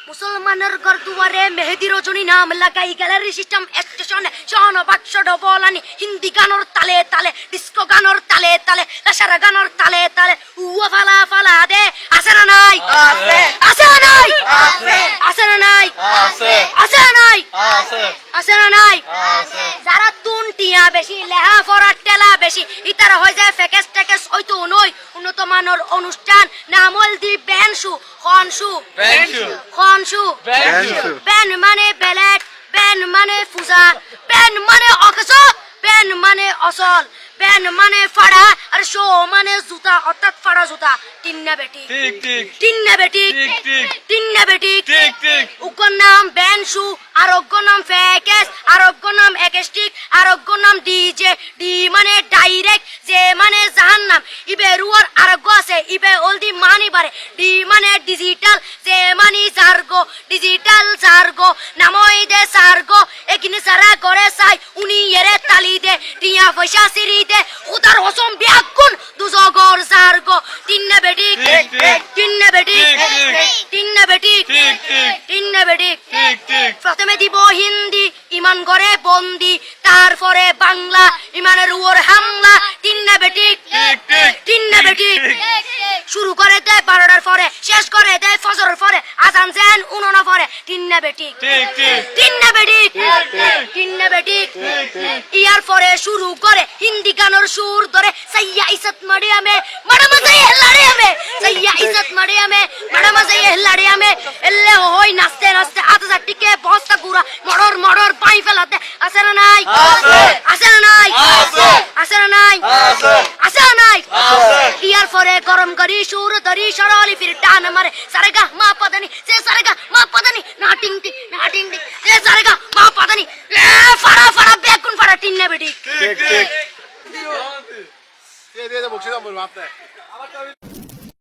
মুসলমানের ঘর দুয়ারে মেহেদি রজনী নাম লাগাই গ্যালারি সিস্টেম স্টেশনে শহন বাক্স ডবলানি হিন্দি গানোর তালে তালে ডিস্কো গানোর তালে তালে লাসারা গানোর তালে তালে উয়া ফালা ফালা দে আছে না নাই আছে আছে না নাই আছে আছে না নাই আছে আছে না নাই আছে আছে না নাই আছে যারা তুনটিয়া বেশি লেহা ফরা টেলা বেশি ইতারা হয়ে যায় ফেকেস টেকেস হয়তো নয় উন্নত মানের অনুষ্ঠান নামল দি বেনশু খনশু খনশু বেন মানে বেলেট বেন মানে ফুজা বেন মানে অকস বেন মানে অসল বেন মানে ফাড়া আর শো মানে জুতা অর্থাৎ ফাড়া জুতা তিন্না বেটি ঠিক ঠিক তিন্না বেটি ঠিক ঠিক তিন্না বেটি ঠিক ঠিক উকর নাম বেনশু আরোগ্য নাম ফেকেস আরোগ্য নাম একেস্টিক আরোগ্য নাম ডিজে ডি মানে ডাইরেক্ট যে মানে জাহান্নাম ইবে রুয়ার আরোগ্য আছে ইবে অলদি মানি বারে ডি মানে ডিজিটাল যে মানি জার্গো ডিজিটাল জার্গো নামই দে সার্গো একিনি সারা করে সাই উনি এরে তালি দে টিয়া পয়সা সিরি দে উদার হসম বিয়াকুন দুজগর জার্গো তিন্না বেটি ঠিক ঠিক তিন্না বেটি ঠিক ঠিক তিন্না বেটি ঠিক ঠিক তিন্না বেটি ঠিক ঠিক প্রথমে দিব হিন্দি ইমান করে বন্দি তারপরে বাংলা ইমানের উপর হামলা তিন্না বেটি ঠিক ঠিক তিন্না বেটি শুরু করে দেয় 12টার পরে শেষ করে দেয় ফজরের পরে আজান যেন উননা পরে তিন্না বেটি ঠিক ঠিক তিন্না বেটি ঠিক ঠিক তিন্না বেটি ঠিক ঠিক ইয়ার পরে শুরু করে হিন্দি গানের সুর ধরে সাইয়া ইজ্জত মারিয়ামে ম্যাডাম যাই হেলাড়িয়ামে সাইয়া ইজ্জত মারিয়ামে ম্যাডাম যাই হেলাড়িয়ামে এলে হই নাচতে নাচতে আধা টিকে বস্তা গুড়া মড়র মড়র পাই ফেলাতে আছে না নাই আছে আছে না নাই আছে আছে না নাই আছে আছে না নাই আছে ইয়ার পরে গরম করি সুর ধরি সরলি ফির টান মারে সারেগা মা পদানি সে সারেগা মা পদানি না টিং টিং না টিং টিং সে সারেগা মা পদানি ফাড়া ফাড়া বেকুন ফাড়া টিন্না বেটি ঠিক ঠিক দিয়ে দিয়ে বকশিশ বলবো আপনি